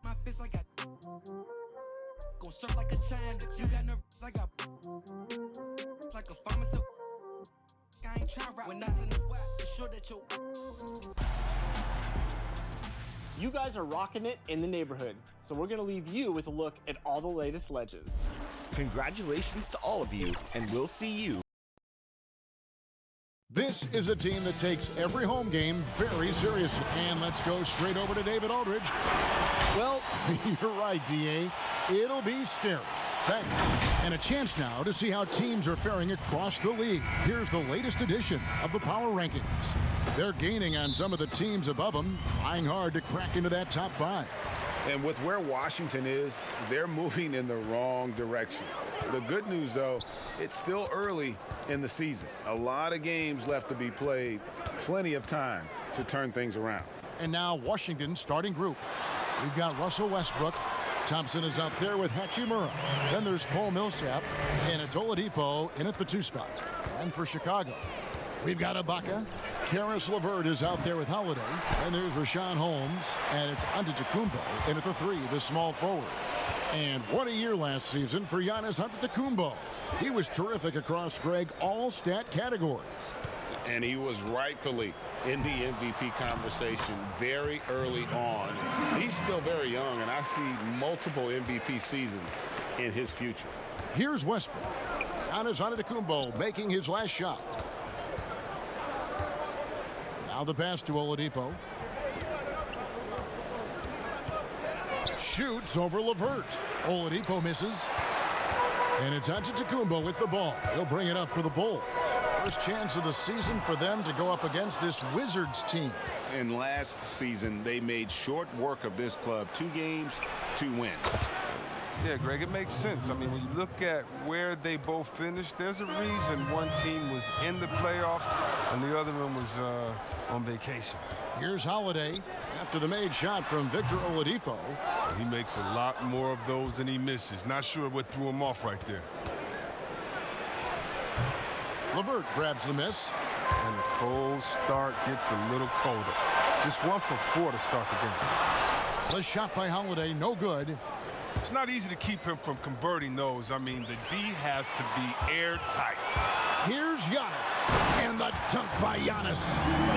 My fist like I go surf like a giant. You got nerve like I like a pharmacist. I ain't trying when that's in the wet. Sure that you. You guys are rocking it in the neighborhood, so we're gonna leave you with a look at all the latest ledges. Congratulations to all of you, and we'll see you. This is a team that takes every home game very seriously. And let's go straight over to David Aldridge. Well, you're right, D.A. It'll be scary. Thanks. And a chance now to see how teams are faring across the league. Here's the latest edition of the Power Rankings. They're gaining on some of the teams above them, trying hard to crack into that top 5. And with where Washington is, they're moving in the wrong direction. The good news, though, it's still early in the season. A lot of games left to be played, plenty of time to turn things around. And now Washington's starting group. We've got Russell Westbrook. Thompson is out there with Hachimura. Then there's Paul Millsap, and it's Oladipo in at the 2 spot. And for Chicago, we've got Ibaka. Karis LeVert is out there with Holiday. And there's Rashawn Holmes, and it's Antetokounmpo in at the 3, the small forward. And what a year last season for Giannis Antetokounmpo. He was terrific across, Greg, all stat categories. And he was rightfully in the MVP conversation very early on. He's still very young, and I see multiple MVP seasons in his future. Here's Westbrook. Giannis Antetokounmpo making his last shot. Now the pass to Oladipo. Shoots over LeVert. Oladipo misses. And it's Antetokounmpo with the ball. He'll bring it up for the Bulls. First chance of the season for them to go up against this Wizards team. And last season, they made short work of this club. 2 games, 2 wins. Yeah, Greg, it makes sense. I mean, when you look at where they both finished, there's a reason one team was in the playoffs and the other one was on vacation. Here's Holiday after the made shot from Victor Oladipo. He makes a lot more of those than he misses. Not sure what threw him off right there. LeVert grabs the miss. And the cold start gets a little colder. Just 1 for 4 to start the game. The shot by Holiday, no good. It's not easy to keep him from converting those. I mean, the D has to be airtight. Here's Giannis. And the dunk by Giannis.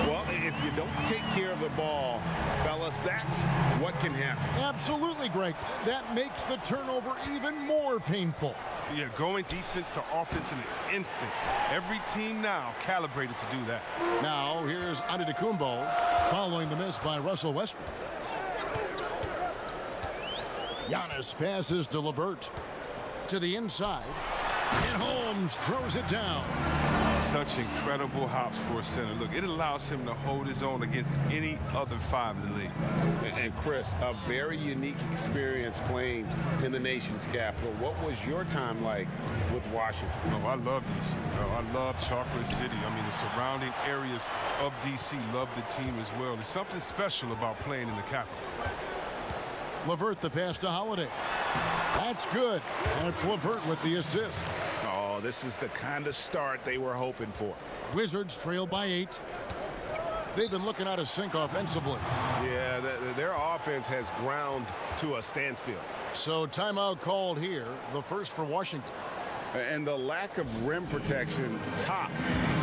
Well, if you don't take care of the ball, fellas, that's what can happen. Absolutely, Greg. That makes the turnover even more painful. Yeah, going defense to offense in an instant. Every team now calibrated to do that. Now, here's Antetokounmpo following the miss by Russell Westbrook. Giannis passes to LeVert. To the inside. And Holmes throws it down. Such incredible hops for a center. Look, it allows him to hold his own against any other 5 in the league. And Chris, a very unique experience playing in the nation's capital. What was your time like with Washington? Oh, I love DC. I love Chocolate City. I mean, the surrounding areas of DC love the team as well. There's something special about playing in the capital. LeVert the pass to Holiday. That's good. And it's LeVert with the assist. Oh, this is the kind of start they were hoping for. Wizards trail by 8. They've been looking out of sync offensively. Yeah, their offense has ground to a standstill. So timeout called here, the first for Washington. And the lack of rim protection, top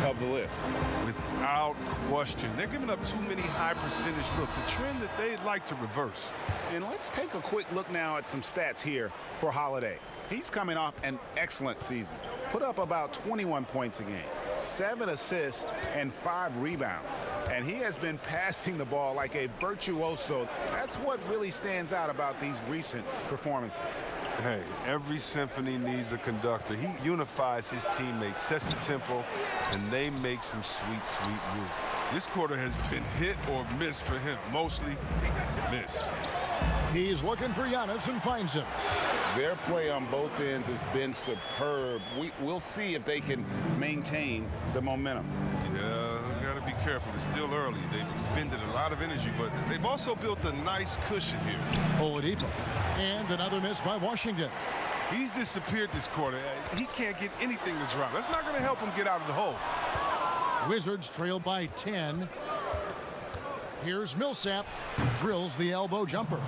of the list. Without question. They're giving up too many high percentage looks, a trend that they'd like to reverse. And let's take a quick look now at some stats here for Holiday. He's coming off an excellent season. Put up about 21 points a game, 7 assists, and 5 rebounds. And he has been passing the ball like a virtuoso. That's what really stands out about these recent performances. Hey, every symphony needs a conductor. He unifies his teammates, sets the tempo, and they make some sweet, sweet moves. This quarter has been hit or miss for him. Mostly miss. He's looking for Giannis and finds him. Their play on both ends has been superb. We'll see if they can maintain the momentum. Yeah, you got to be careful. It's still early. They've expended a lot of energy, but they've also built a nice cushion here. Oladipo. And another miss by Washington. He's disappeared this quarter. He can't get anything to drop. That's not going to help him get out of the hole. Wizards trail by 10. Here's Millsap. Drills the elbow jumper.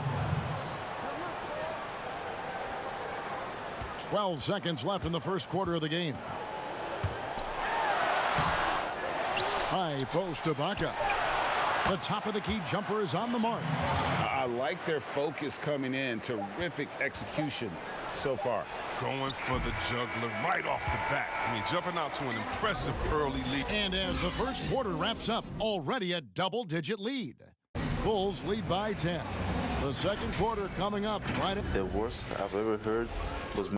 12 seconds left in the first quarter of the game. High post to Baca. The top of the key jumper is on the mark. I like their focus coming in. Terrific execution so far. Going for the juggler right off the bat. I mean, jumping out to an impressive early lead. And as the first quarter wraps up, already a double-digit lead. Bulls lead by 10. The second quarter coming up right at The worst I've ever heard was...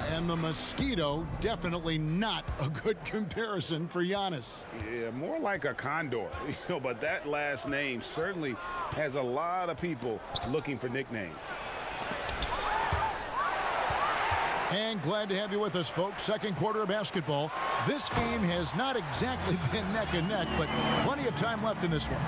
And the mosquito, definitely not a good comparison for Giannis. Yeah, more like a condor. But that last name certainly has a lot of people looking for nicknames. And glad to have you with us, folks. Second quarter of basketball. This game has not exactly been neck and neck, but plenty of time left in this one.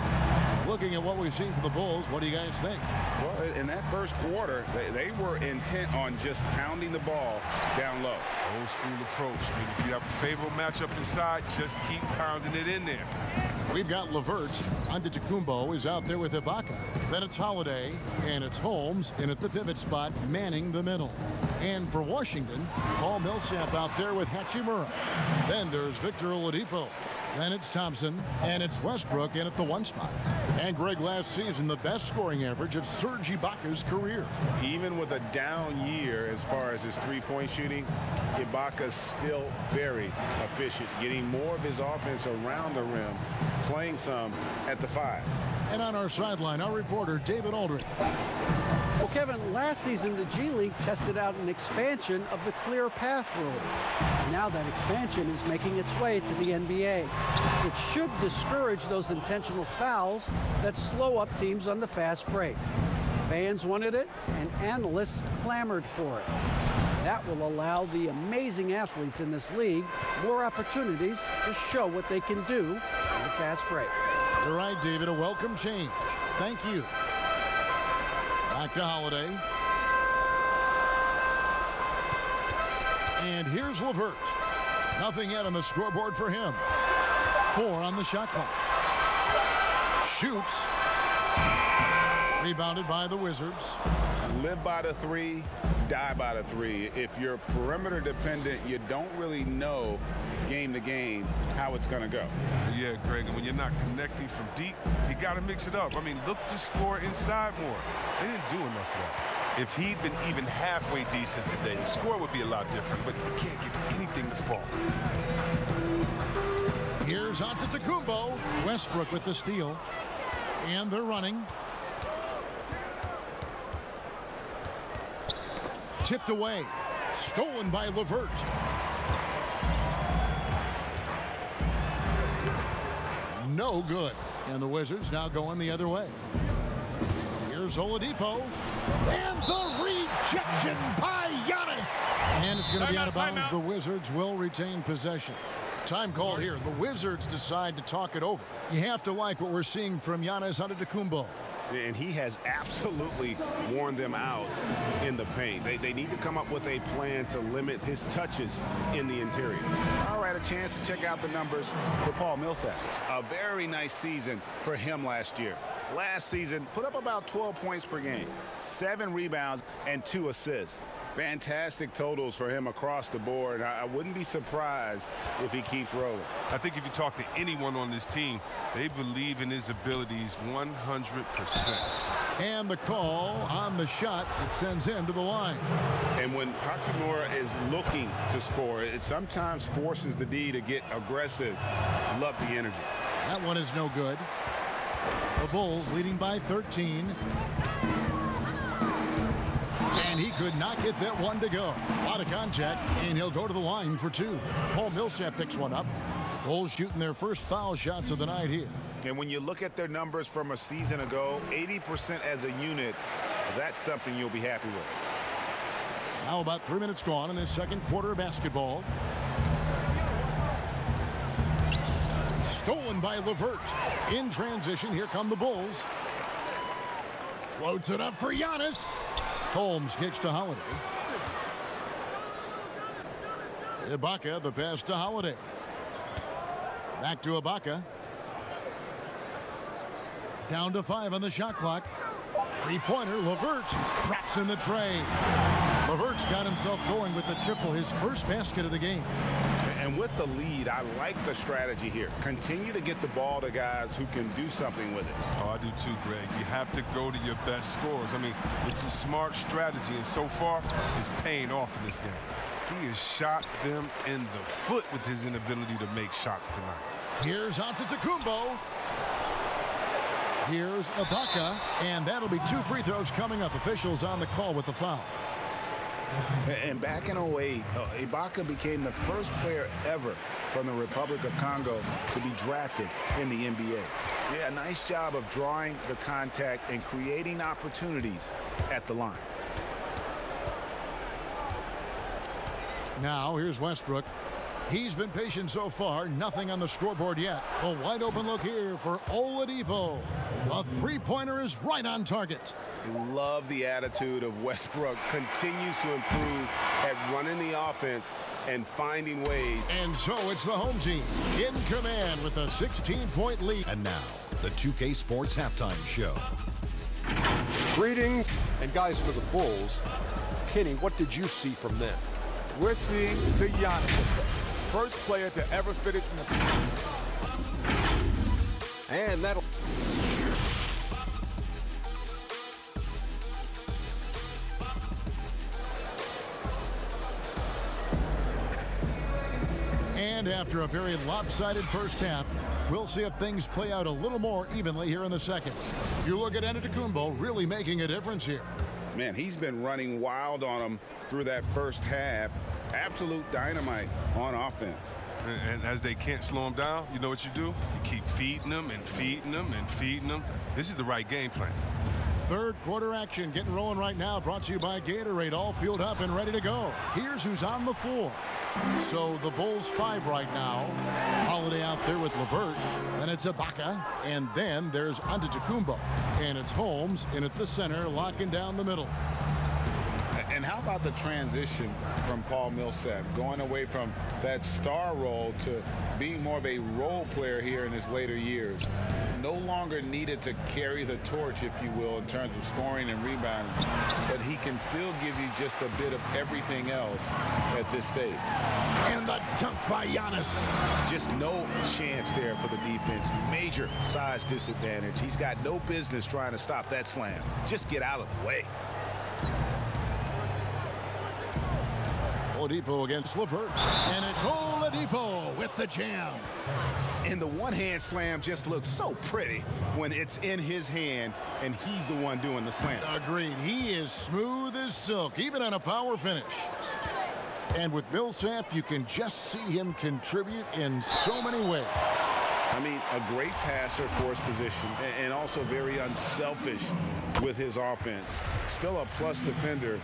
Looking at what we've seen from the Bulls, what do you guys think? Well, in that first quarter, they were intent on just pounding the ball down low. Old school approach. I mean, if you have a favorable matchup inside, just keep pounding it in there. We've got LeVert. Antetokounmpo is out there with Ibaka. Then it's Holiday, and it's Holmes in at the pivot spot, manning the middle. And for Washington, Paul Millsap out there with Hachimura. Then there's Victor Oladipo. Then it's Thompson, and it's Westbrook in at the 1 spot. And Greg, last season, the best scoring average of Serge Ibaka's career. Even with a down year as far as his three-point shooting, Ibaka's still very efficient, getting more of his offense around the rim, playing some at the 5. And on our sideline, our reporter, David Aldridge. Well, Kevin, last season the G League tested out an expansion of the clear path rule. Now that expansion is making its way to the NBA. It should discourage those intentional fouls that slow up teams on the fast break. Fans wanted it, and analysts clamored for it. That will allow the amazing athletes in this league more opportunities to show what they can do in the fast break. You're right, David. A welcome change. Thank you. Back to Holiday. And here's LeVert. Nothing yet on the scoreboard for him. 4 on the shot clock. Shoots. Rebounded by the Wizards. Live by the 3, die by the 3. If you're perimeter dependent, you don't really know game to game how it's going to go. Yeah, Greg, and when you're not connecting from deep, you got to mix it up. I mean, look to score inside more. They didn't do enough of that. If he'd been even halfway decent today, the score would be a lot different, but you can't get anything to fall. Here's Antetokounmpo. Westbrook with the steal. And they're running. Tipped away. Stolen by LeVert. No good. And the Wizards now going the other way. Here's Oladipo. And the rejection by Giannis. And it's going to be out of bounds. The Wizards will retain possession. Time called here. The Wizards decide to talk it over. You have to like what we're seeing from Giannis Antetokounmpo. And he has absolutely worn them out in the paint. They need to come up with a plan to limit his touches in the interior. All right, a chance to check out the numbers for Paul Millsap. A very nice season for him last year. Last season, put up about 12 points per game, 7 rebounds, and 2 assists. Fantastic totals for him across the board. I wouldn't be surprised if he keeps rolling. I think if you talk to anyone on this team, they believe in his abilities 100%. And the call on the shot that sends him to the line. And when Hachimura is looking to score, it sometimes forces the D to get aggressive. Love the energy. That one is no good. The Bulls leading by 13. And he could not get that one to go. A lot of contact, and he'll go to the line for 2. Paul Millsap picks one up. Bulls shooting their first foul shots of the night here. And when you look at their numbers from a season ago, 80% as a unit, that's something you'll be happy with. Now about 3 minutes gone in this second quarter of basketball. Stolen by LeVert. In transition, here come the Bulls. Floats it up for Giannis. Holmes kicks to Holiday. Ibaka, the pass to Holiday. Back to Ibaka. Down to 5 on the shot clock. Three-pointer, LeVert drops in the tray. LeVert's got himself going with the triple, his first basket of the game. And with the lead, I like the strategy here. Continue to get the ball to guys who can do something with it. Oh, I do too, Greg. You have to go to your best scorers. I mean, it's a smart strategy, and so far, it's paying off in this game. He has shot them in the foot with his inability to make shots tonight. Here's Antetokounmpo. Here's Ibaka, and that'll be 2 free throws coming up. Officials on the call with the foul. And back in 08, Ibaka became the first player ever from the Republic of Congo to be drafted in the NBA. Yeah, nice job of drawing the contact and creating opportunities at the line. Now, here's Westbrook. He's been patient so far. Nothing on the scoreboard yet. A wide open look here for Oladipo. A three-pointer is right on target. Love the attitude of Westbrook. Continues to improve at running the offense and finding ways. And so it's the home team in command with a 16-point lead. And now, the 2K Sports Halftime Show. Greetings, and guys, for the Bulls, Kenny, what did you see from them? We're seeing the Giannis effect. First player to ever fit it in the... And that'll... And after a very lopsided first half, we'll see if things play out a little more evenly here in the second. You look at Antetokounmpo really making a difference here. Man, he's been running wild on him through that first half. Absolute dynamite on offense. And as they can't slow him down, you know what you do? You keep feeding them and feeding them and feeding them. This is the right game plan. Third quarter action getting rolling right now, brought to you by Gatorade, all fueled up and ready to go. Here's who's on the floor. So the Bulls 5 right now. Holiday out there with LeVert. Then it's Ibaka. And then there's Antetokounmpo. And it's Holmes in at the center, locking down the middle. And how about the transition from Paul Millsap, going away from that star role to being more of a role player here in his later years? No longer needed to carry the torch, if you will, in terms of scoring and rebounding, but he can still give you just a bit of everything else at this stage. And the dunk by Giannis. Just no chance there for the defense. Major size disadvantage. He's got no business trying to stop that slam. Just get out of the way. Oladipo against LeVert. And it's Oladipo with the jam. And the one-hand slam just looks so pretty when it's in his hand and he's the one doing the slam. Agreed. He is smooth as silk, even on a power finish. And with Millsap, you can just see him contribute in so many ways. I mean, a great passer for his position and also very unselfish with his offense. Still a plus defender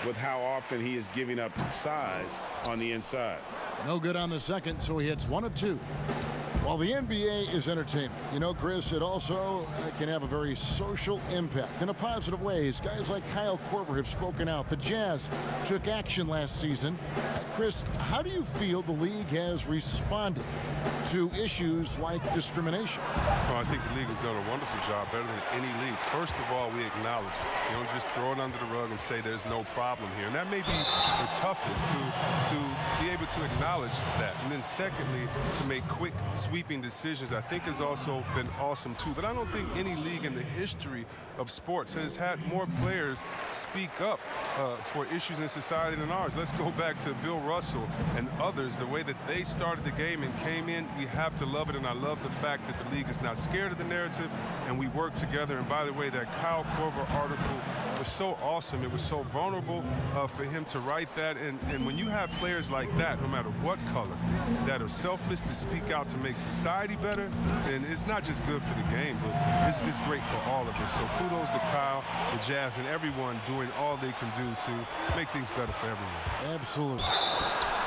with how often he is giving up size on the inside. No good on the second, so he hits 1 of 2. While the NBA is entertainment, you know, Chris, it also can have a very social impact in a positive ways. Guys like Kyle Korver have spoken out. The Jazz took action last season. Chris, how do you feel the league has responded to issues like discrimination? Well, I think the league has done a wonderful job, better than any league. First of all, we acknowledge it. You don't just throw it under the rug and say there's no problem here. And that may be the toughest, to be able to acknowledge that. And then secondly, to make quick, sweeping decisions, I think has also been awesome too. But I don't think any league in the history of sports has had more players speak up for issues in society than ours. Let's go back to Bill Russell and others, the way that they started the game and came in. We have to love it, and I love the fact that the league is not scared of the narrative, and we work together. And by the way, that Kyle Korver article was so awesome. It was so vulnerable for him to write that. And when you have players like that, no matter what color, that are selfless to speak out to make society better, then it's not just good for the game, but it's great for all of us. So kudos to Kyle, the Jazz, and everyone doing all they can do to make things better for everyone. Absolutely.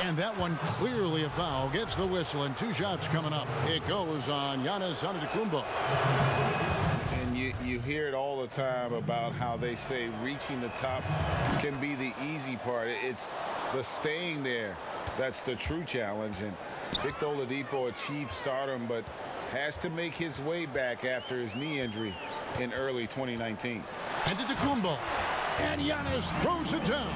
And that one clearly a foul. Gets the whistle, and 2 shots coming up. It goes on Giannis Antetokounmpo. And you hear it all the time about how they say reaching the top can be the easy part. It's the staying there that's the true challenge. And Victor Oladipo achieved stardom, but has to make his way back after his knee injury in early 2019. Antetokounmpo. And Giannis throws it down.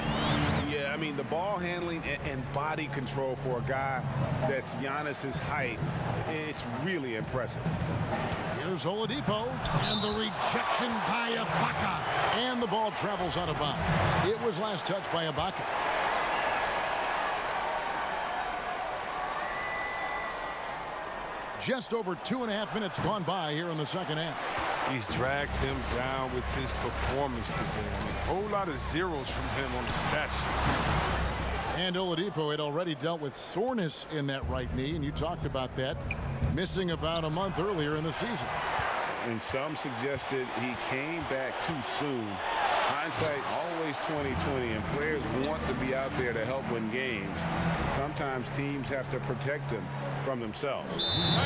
I mean, the ball handling and body control for a guy that's Giannis's height, it's really impressive. Here's Oladipo, and the rejection by Ibaka. And the ball travels out of bounds. It was last touched by Ibaka. Just over 2.5 minutes gone by here in the second half. He's dragged him down with his performance today. A whole lot of zeros from him on the stat sheet. And Oladipo had already dealt with soreness in that right knee, and you talked about that, missing about a month earlier in the season. And some suggested he came back too soon. Hindsight always 20/20, and players want to be out there to help win games. Sometimes teams have to protect them from themselves.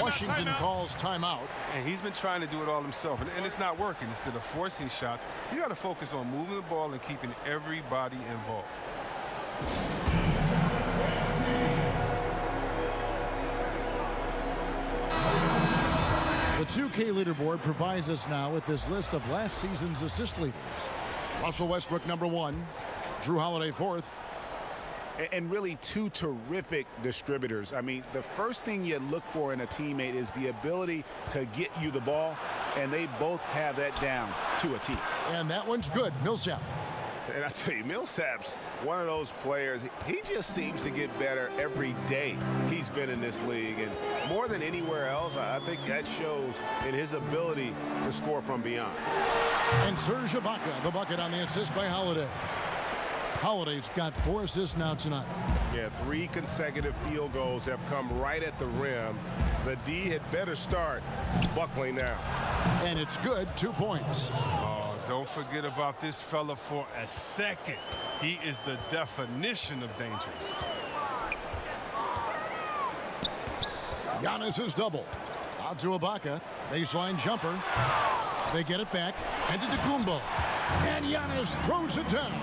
Washington calls timeout. And he's been trying to do it all himself, and it's not working. Instead of forcing shots, you got to focus on moving the ball and keeping everybody involved. The 2K leaderboard provides us now with this list of last season's assist leaders. Russell Westbrook, #1. Drew Holiday, 4th. And really two terrific distributors. I mean, the first thing you look for in a teammate is the ability to get you the ball, and they both have that down to a T. And that one's good. Millsap. And I tell you, Millsap's one of those players. He just seems to get better every day he's been in this league. And more than anywhere else, I think that shows in his ability to score from beyond. And Serge Ibaka, the bucket on the assist by Holiday. Holiday's got 4 assists now tonight. Yeah, 3 consecutive field goals have come right at the rim. The D had better start buckling down. And it's good, 2 points. Don't forget about this fella for a second. He is the definition of dangerous. Giannis is double. Out to Ibaka. Baseline jumper. They get it back. And to Kumbo. And Giannis throws it down.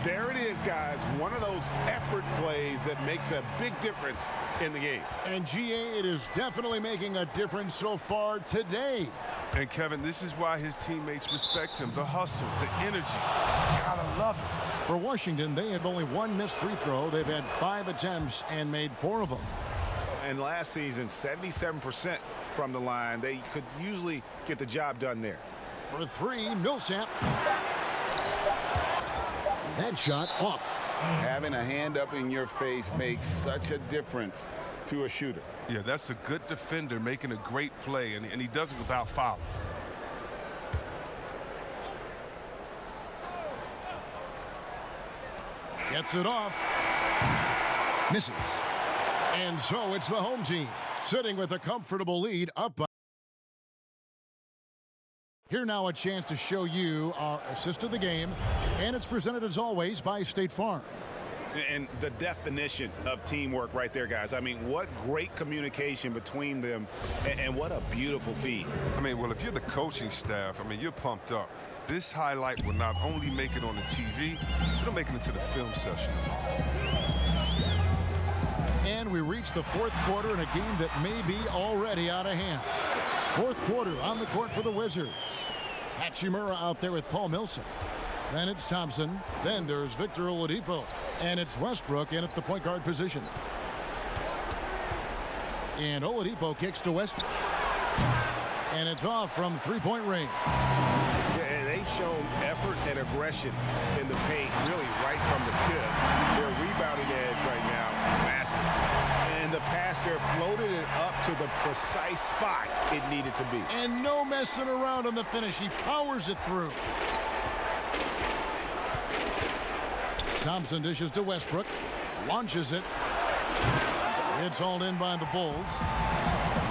There it is, guys. One of those effort plays that makes a big difference in the game. And GA, it is definitely making a difference so far today. And Kevin, this is why his teammates respect him. The hustle, the energy. Gotta love it. For Washington, they have only 1 missed free throw. They've had 5 attempts and made 4 of them. And last season, 77% from the line. They could usually get the job done there. For 3, Millsap. That shot off. Having a hand up in your face makes such a difference to a shooter. Yeah, that's a good defender making a great play, and he does it without fouling. Gets it off. Misses. And so it's the home team sitting with a comfortable lead up by. Here now a chance to show you our assist of the game, and it's presented as always by State Farm. And the definition of teamwork right there, guys. I mean, what great communication between them, and what a beautiful feed. I mean, well, if you're the coaching staff, I mean, you're pumped up. This highlight will not only make it on the TV, it'll make it into the film session. And we reach the 4th quarter in a game that may be already out of hand. 4th quarter on the court for the Wizards. Hachimura out there with Paul Millsap. Then it's Thompson. Then there's Victor Oladipo. And it's Westbrook in at the point guard position. And Oladipo kicks to Westbrook. And it's off from 3-point range. Yeah, they've shown effort and aggression in the paint, really right from the tip. Their rebounding edge right now, massive. And the pass there floated it up to the precise spot it needed to be. And no messing around on the finish. He powers it through. Thompson dishes to Westbrook. Launches it. It's hauled in by the Bulls.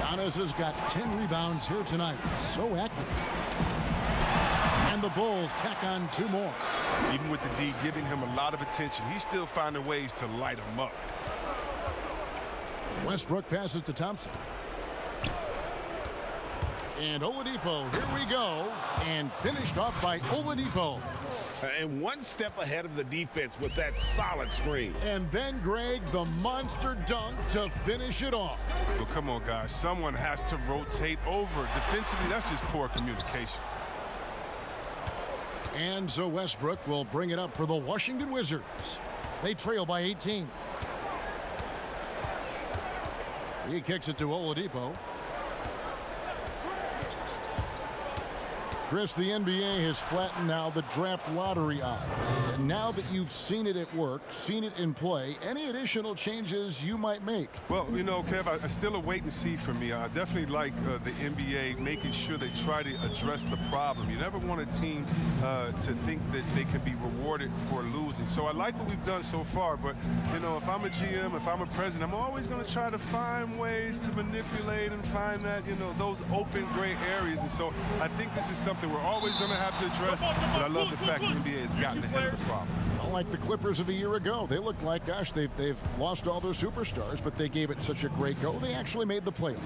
Giannis has got 10 rebounds here tonight. So active. And the Bulls tack on 2 more. Even with the D giving him a lot of attention, he's still finding ways to light him up. Westbrook passes to Thompson. And Oladipo, here we go. And finished off by Oladipo. And one step ahead of the defense with that solid screen. And then, Greg, the monster dunk to finish it off. Well, come on, guys. Someone has to rotate over. Defensively, that's just poor communication. And so Westbrook will bring it up for the Washington Wizards. They trail by 18. He kicks it to Oladipo. Chris, the NBA has flattened now the draft lottery odds. And now that you've seen it at work, seen it in play, any additional changes you might make? Well, you know, Kev, I still a wait and see for me. I definitely like the NBA making sure they try to address the problem. You never want a team to think that they can be rewarded for losing. So I like what we've done so far, but, you know, if I'm a GM, if I'm a president, I'm always going to try to find ways to manipulate and find that, you know, those open gray areas. And so I think this is something we're always going to have to address, but I love the fact that the NBA has gotten ahead of the problem. Like the Clippers of a year ago. They looked like, gosh, they've lost all their superstars, but they gave it such a great go. They actually made the playoffs.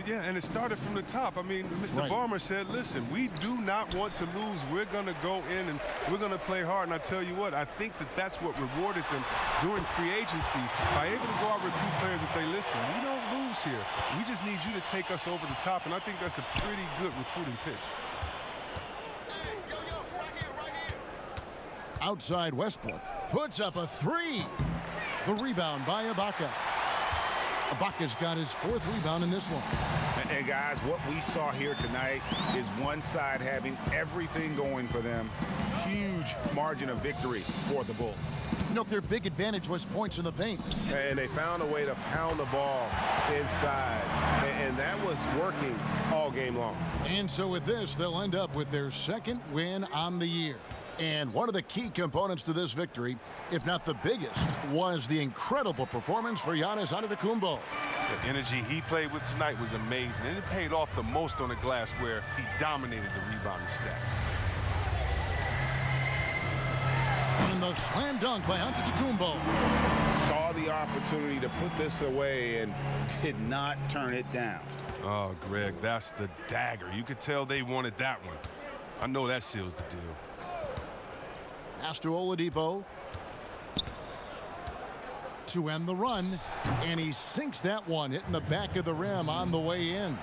Yeah, and it started from the top. I mean, Mr. Barmer said, listen, we do not want to lose. We're going to go in and we're going to play hard. And I tell you what, I think that that's what rewarded them during free agency, by able to go out and recruit players and say, listen, we don't lose here. We just need you to take us over the top. And I think that's a pretty good recruiting pitch. Outside Westbrook puts up a three. The rebound by Ibaka. Ibaka's got his fourth rebound in this one. And guys, what we saw here tonight is one side having everything going for them. Huge margin of victory for the Bulls. You know, their big advantage was points in the paint. And they found a way to pound the ball inside. And that was working all game long. And so with this, they'll end up with their second win on the year. And one of the key components to this victory, if not the biggest, was the incredible performance for Giannis Antetokounmpo. The energy he played with tonight was amazing, and it paid off the most on the glass, where he dominated the rebounding stats. And the slam dunk by Antetokounmpo. Saw the opportunity to put this away and did not turn it down. Oh, Greg, that's the dagger. You could tell they wanted that one. I know that seals the deal. Pass to Oladipo to end the run, and he sinks that one, hitting the back of the rim on the way in.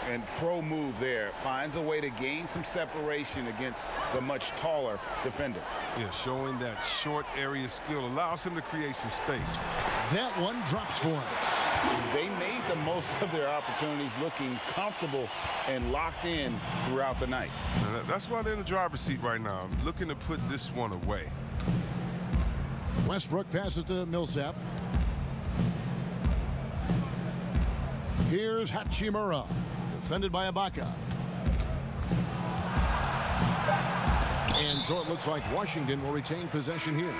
And pro move there. Finds a way to gain some separation against the much taller defender. Yeah, showing that short area skill allows him to create some space. That one drops for him. They made the most of their opportunities, looking comfortable and locked in throughout the night. That's why they're in the driver's seat right now, looking to put this one away. Westbrook passes to Millsap. Here's Hachimura, defended by Ibaka. And so it looks like Washington will retain possession here.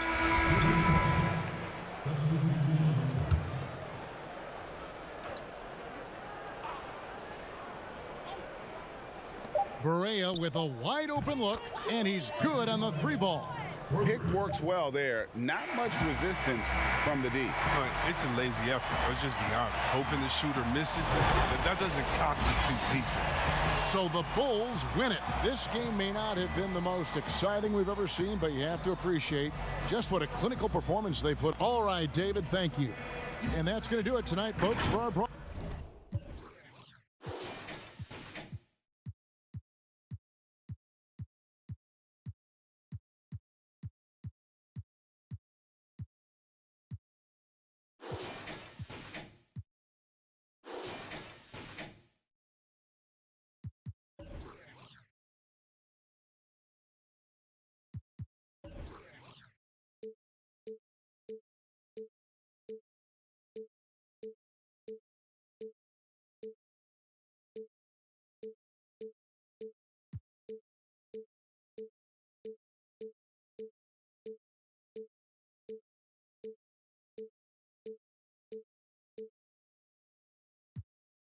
Barea with a wide open look, and he's good on the three ball. Pick works well there. Not much resistance from the D. It's a lazy effort. Let's just be honest. Hoping the shooter misses, that doesn't constitute defense. So the Bulls win it. This game may not have been the most exciting we've ever seen, but you have to appreciate just what a clinical performance they put. All right, David, thank you. And that's going to do it tonight, folks, for our broadcast.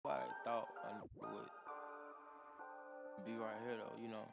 What I thought I would be right here though, you know.